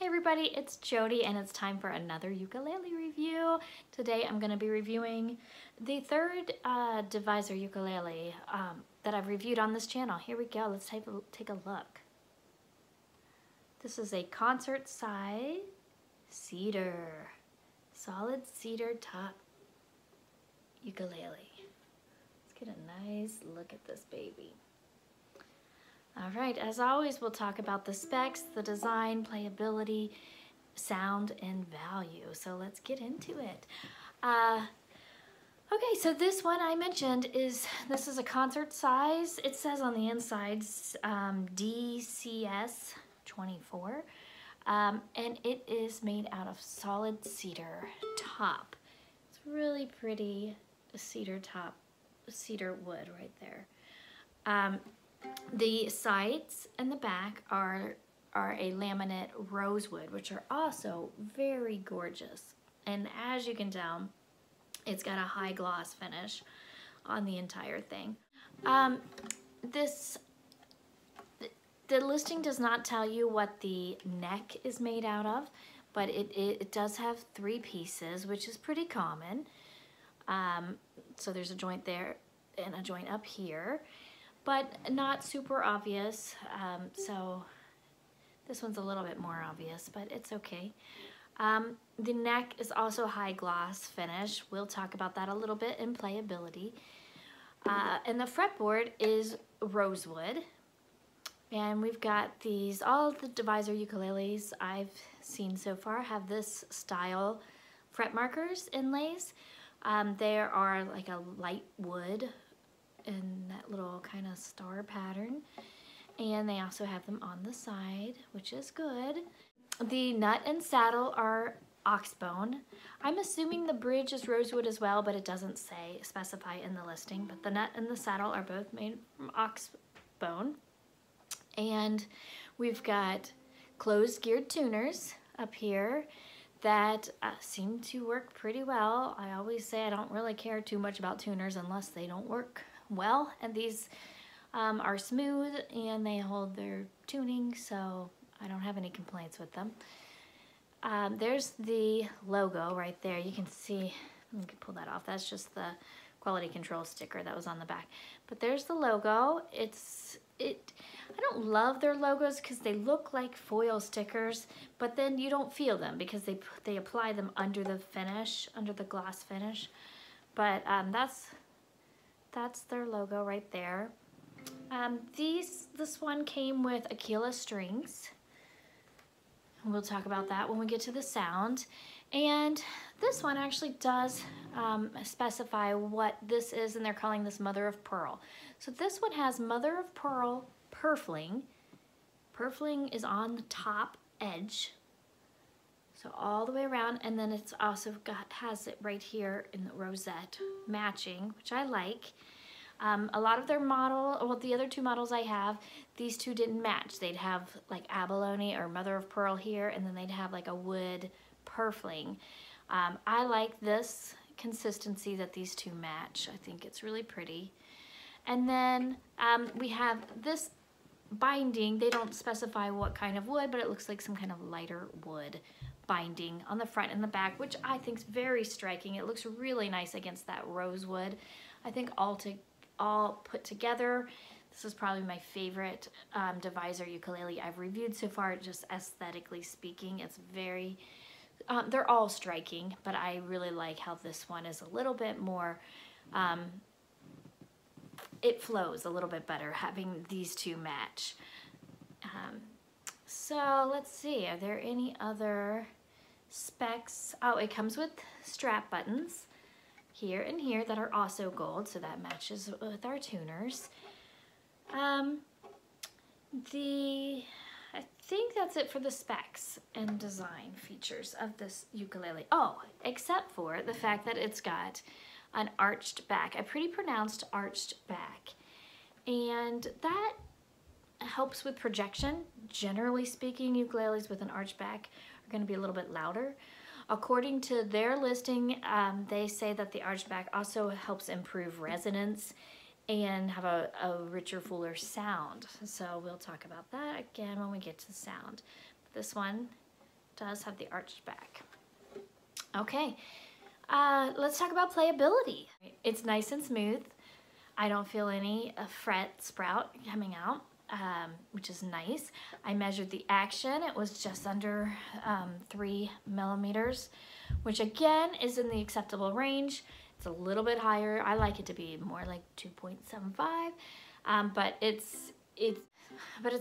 Hey everybody, it's Jody and it's time for another ukulele review. Today I'm going to be reviewing the third Deviser ukulele that I've reviewed on this channel. Here we go, let's take a look. This is a concert size cedar, solid cedar top ukulele. Let's get a nice look at this baby. All right, as always, we'll talk about the specs, the design, playability, sound, and value. So let's get into it. Okay, so this one I mentioned this is a concert size. It says on the inside DCS-24, and it is made out of solid cedar top. It's really pretty cedar top, cedar wood right there. The sides and the back are a laminate rosewood, which are also very gorgeous. And as you can tell, it's got a high gloss finish on the entire thing. The listing does not tell you what the neck is made out of, but it does have 3 pieces, which is pretty common. So there's a joint there and a joint up here, but not super obvious. So this one's a little bit more obvious, but it's okay. The neck is also high gloss finish. We'll talk about that a little bit in playability. And the fretboard is rosewood. And we've got these, all the Deviser ukuleles I've seen so far have this style fret markers inlays. There are like a light wood in that little kind of star pattern, and they also have them on the side, which is good. The nut and saddle are oxbone. I'm assuming the bridge is rosewood as well, but it doesn't specify in the listing. But the nut and the saddle are both made from oxbone. And we've got closed geared tuners up here that seem to work pretty well. I always say I don't really care too much about tuners unless they don't work well, and these are smooth and they hold their tuning, so I don't have any complaints with them. There's the logo right there. You can see, let me pull that off. That's just the quality control sticker that was on the back. But there's the logo. I don't love their logos because they look like foil stickers, but then you don't feel them because they apply them under the finish, under the gloss finish. But that's their logo right there. This one came with Aquila strings. We'll talk about that when we get to the sound. And this one actually does specify what this is, and they're calling this mother of pearl. So this one has mother of pearl purfling. Purfling is on the top edge, so all the way around, and then it's also has it right here in the rosette matching, which I like. A lot of their the other 2 models I have, these 2 didn't match. They'd have like abalone or mother of pearl here, and then they'd have like a wood purfling. I like this consistency that these 2 match. I think it's really pretty. And then we have this binding. They don't specify what kind of wood, but it looks like some kind of lighter wood binding on the front and the back, which I think is very striking. It looks really nice against that rosewood. I think all put together, this is probably my favorite Deviser ukulele I've reviewed so far, just aesthetically speaking. It's very, they're all striking, but I really like how this one is a little bit more, it flows a little bit better having these 2 match. So let's see, are there any other specs? Oh, it comes with strap buttons here and here that are also gold, so that matches with our tuners. I think that's it for the specs and design features of this ukulele. Oh, except for the fact that it's got an arched back, a pretty pronounced arched back, and that helps with projection. Generally speaking, ukuleles with an arched back are going to be a little bit louder. According to their listing, they say that the arched back also helps improve resonance and have a richer, fuller sound. So we'll talk about that again when we get to sound. This one does have the arched back. Okay, let's talk about playability. It's nice and smooth. I don't feel any fret sprout coming out, which is nice. I measured the action. It was just under 3 millimeters, which again is in the acceptable range. It's a little bit higher. I like it to be more like 2.75, but it's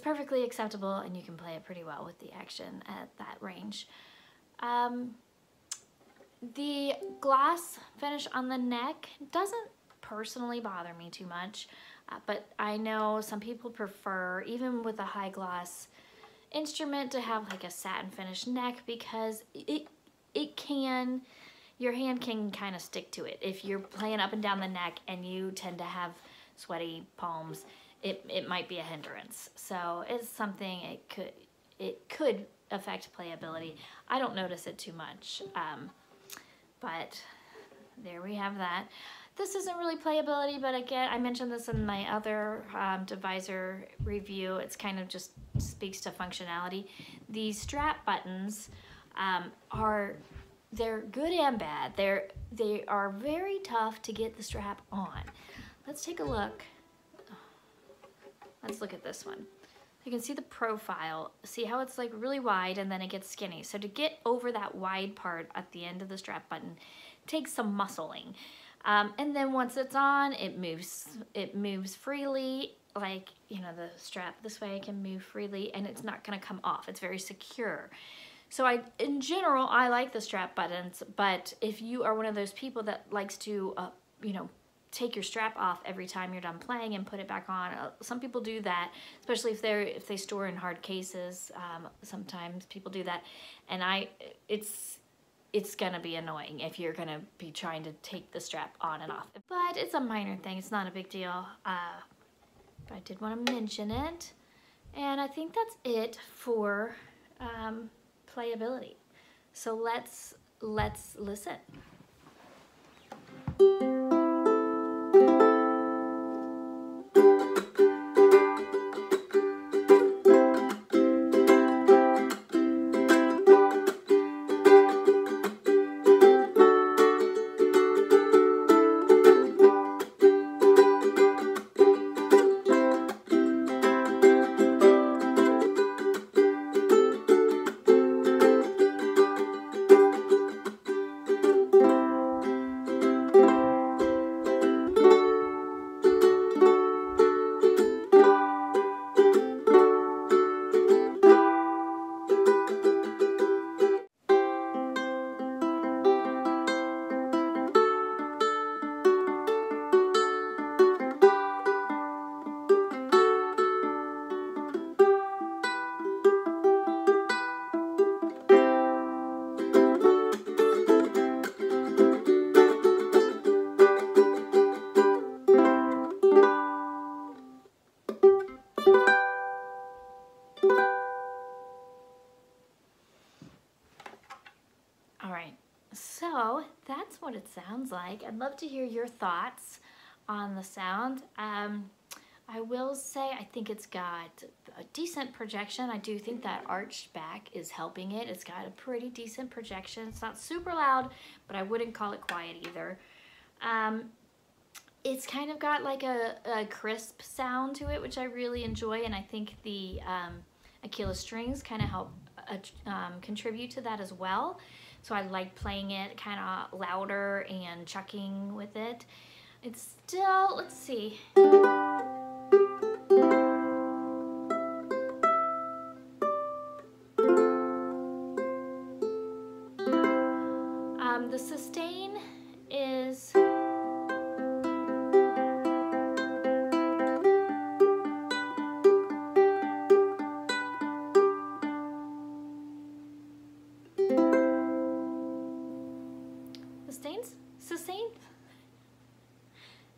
perfectly acceptable, and you can play it pretty well with the action at that range. The gloss finish on the neck doesn't personally bother me too much, but I know some people prefer, even with a high gloss instrument, to have like a satin finish neck, because your hand can kind of stick to it. If you're playing up and down the neck and you tend to have sweaty palms, it might be a hindrance. So it's something it could affect playability. I don't notice it too much, but there we have that. This isn't really playability, but again, I mentioned this in my other Deviser review. It's kind of just speaks to functionality. These strap buttons they're good and bad. They are very tough to get the strap on. Let's take a look. Let's look at this one. You can see the profile. See how it's like really wide and then it gets skinny. So to get over that wide part at the end of the strap button takes some muscling. And then once it's on, it moves freely, like, you know, the strap this way can move freely and it's not gonna come off. It's very secure. So in general, I like the strap buttons, but if you are one of those people that likes to, you know, take your strap off every time you're done playing and put it back on, some people do that, especially if they store in hard cases. Sometimes people do that, and it's gonna be annoying if you're gonna be trying to take the strap on and off. But it's a minor thing, it's not a big deal. But I did want to mention it. And I think that's it for playability. So let's listen. So that's what it sounds like. I'd love to hear your thoughts on the sound. I will say I think it's got a decent projection. I do think that arched back is helping it. It's got a pretty decent projection. It's not super loud, but I wouldn't call it quiet either. It's kind of got like a crisp sound to it, which I really enjoy, and I think the Achilles strings kind of help contribute to that as well. So I like playing it kind of louder and chucking with it. It's still, let's see. The sustain is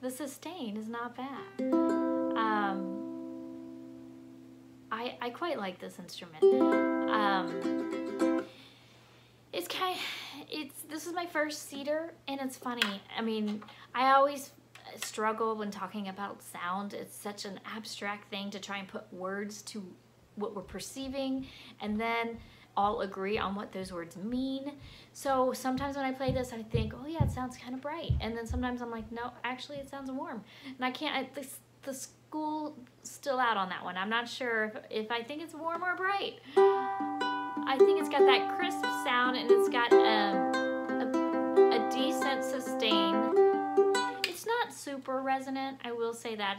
the sustain is not bad. I quite like this instrument. This is my first Cedar, and it's funny. I mean, I always struggle when talking about sound. It's such an abstract thing to try and put words to what we're perceiving, and then all agree on what those words mean. So sometimes when I play this, I think, oh yeah, it sounds kind of bright. And then sometimes I'm like, no, actually it sounds warm. And I can't, the school still out on that one. I'm not sure if I think it's warm or bright. I think it's got that crisp sound, and it's got a decent sustain. It's not super resonant, I will say that.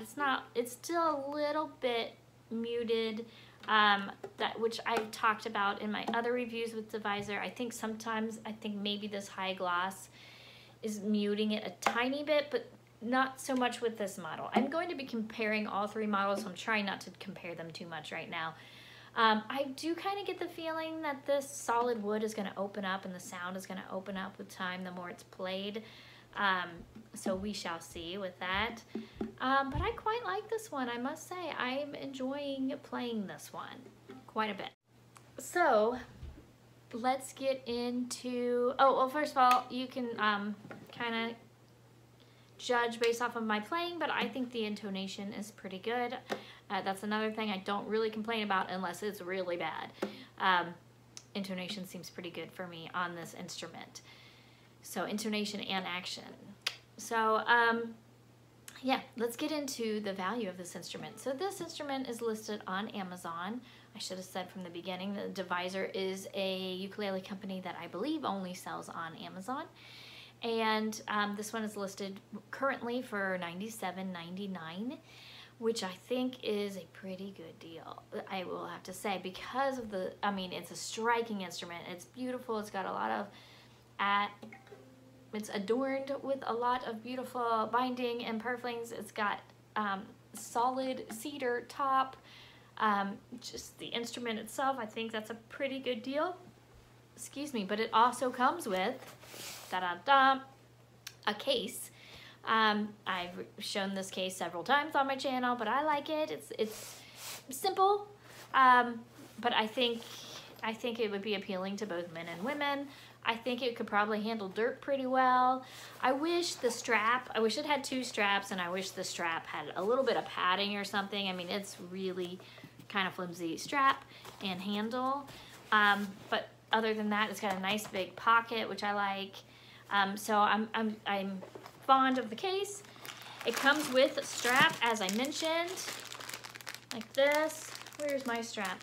It's still a little bit muted, which I've talked about in my other reviews with Deviser. I think maybe this high gloss is muting it a tiny bit, but not so much with this model. I'm going to be comparing all three models, so I'm trying not to compare them too much right now. I do kind of get the feeling that this solid wood is going to open up and the sound is going to open up with time the more it's played. So we shall see with that. But I quite like this one, I must say. I'm enjoying playing this one quite a bit. So let's get into, well, first of all, you can kind of judge based off of my playing, but I think the intonation is pretty good. That's another thing I don't really complain about unless it's really bad. Intonation seems pretty good for me on this instrument. So intonation and action. So yeah, let's get into the value of this instrument. So this instrument is listed on Amazon. I should have said from the beginning that Deviser is a ukulele company that I believe only sells on Amazon. And this one is listed currently for $97.99, which I think is a pretty good deal, I will have to say, because of it's a striking instrument. It's beautiful. It's got a lot of, it's adorned with a lot of beautiful binding and purflings. It's got solid cedar top. Just the instrument itself, I think that's a pretty good deal. Excuse me, but it also comes with a case. I've shown this case several times on my channel, but I like it. It's simple, but I think it would be appealing to both men and women. I think it could probably handle dirt pretty well. I wish it had two straps, and I wish the strap had a little bit of padding or something. I mean, it's really kind of flimsy strap and handle, but other than that, it's got a nice big pocket, which I like. So I'm fond of the case. It comes with a strap, as I mentioned, like this. Where's my strap?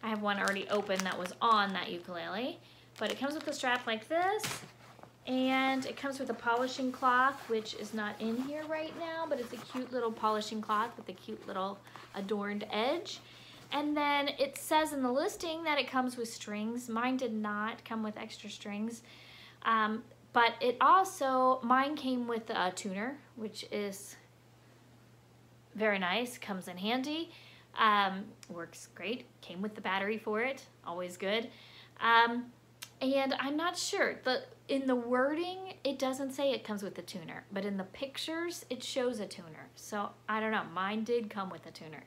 I have one already open that was on that ukulele, but it comes with a strap like this, and it comes with a polishing cloth, which is not in here right now, but it's a cute little polishing cloth with a cute little adorned edge. And then it says in the listing that it comes with strings. Mine did not come with extra strings. But it also, mine came with a tuner, which is very nice, comes in handy, works great, came with the battery for it, always good. And I'm not sure, in the wording, it doesn't say it comes with a tuner, but in the pictures, it shows a tuner. So I don't know, mine did come with a tuner.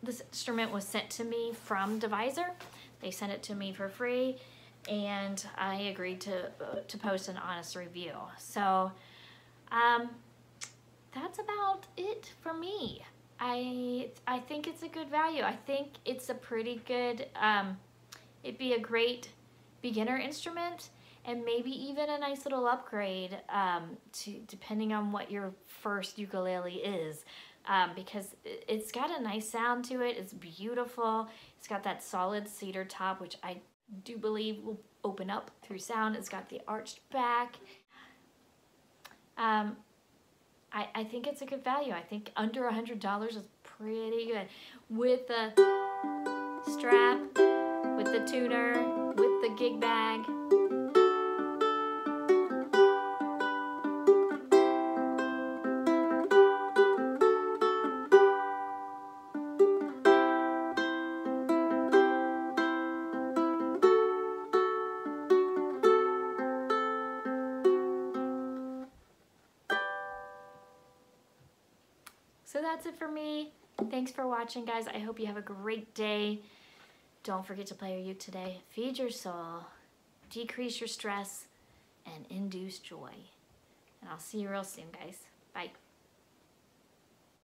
This instrument was sent to me from Deviser. They sent it to me for free, and I agreed to post an honest review. So that's about it for me. I think it's a good value. I think it's a pretty good, it'd be a great beginner instrument, and maybe even a nice little upgrade depending on what your first ukulele is. Because it's got a nice sound to it. It's beautiful. It's got that solid cedar top, which I do believe will open up through sound. It's got the arched back. I think it's a good value. I think under $100 is pretty good. With the strap, with the tuner, with the gig bag. So that's it for me. Thanks for watching, guys. I hope you have a great day. Don't forget to play your uke today. Feed your soul, decrease your stress, and induce joy. And I'll see you real soon, guys. Bye.